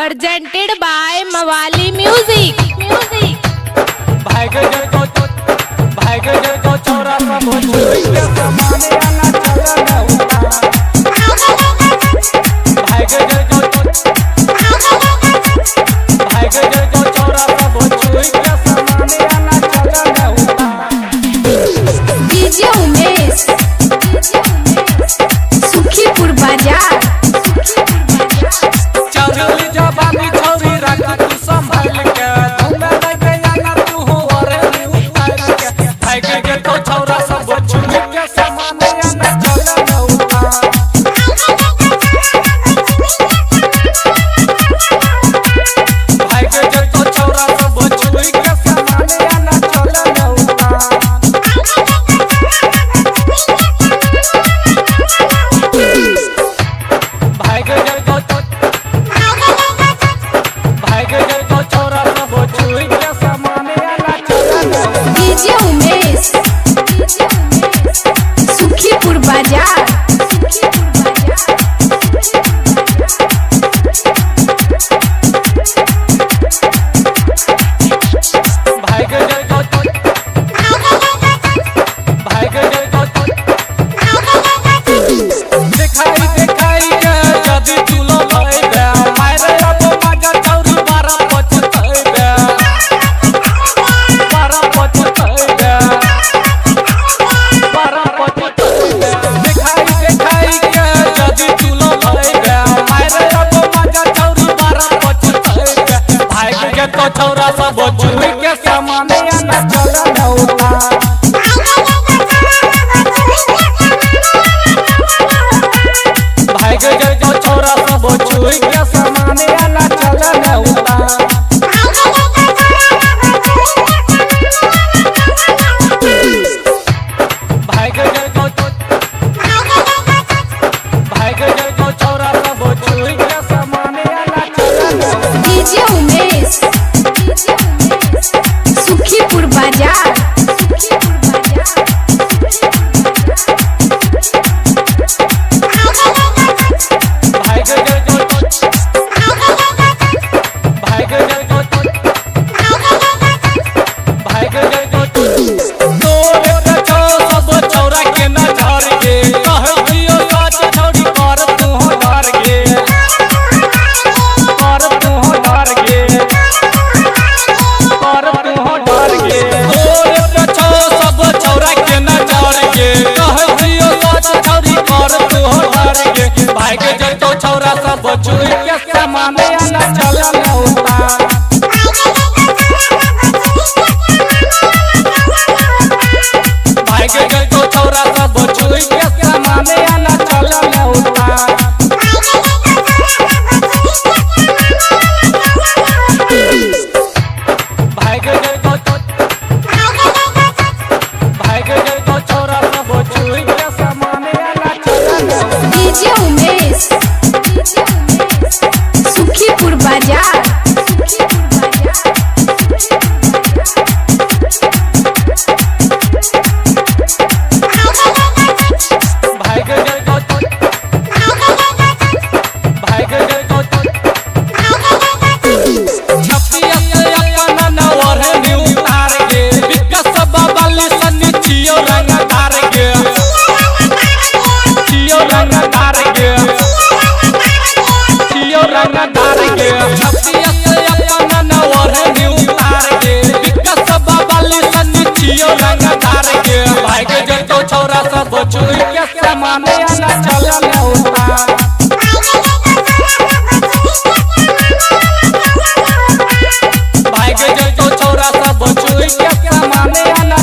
presented by Mawali Music. छोरा सब भोजपुरी के समाने आना चलना होता छोरा सब भोजपुरी के समाने आना चलना होता डीजे उमेश सुखीपुर बाजार चौरी जवानी छोरी रख तू संभाल के तुम लगे आना तू हो रे उतार के भागे के तो छोरा सब भोजपुरी के समाने आना चलना होता डीजे उमेश सुखीपुर बाजार तो छोरा सब भोजपुरी के समाने आना चलना होता भागे जो छोरा सब भोजपुरी के समाने आना चलना होता भागे जो छोरा सब भोजपुरी के समाने आना चलना होता डीजे उमेश सुखीपुर बाजार छोरा सब भोजपुरी के समाने आना चलना होता भागे जो छोरा सब भोजपुरी के समाने आना चलना होता भागे जो छोरा सब भोजपुरी के समाने आना चलना होता डीजे उमेश सुखीपुर बाजार छोरा सब भोजपुरी के समाने आना चलना होता भागे जो छोरा सब भोजपुरी के समाने आना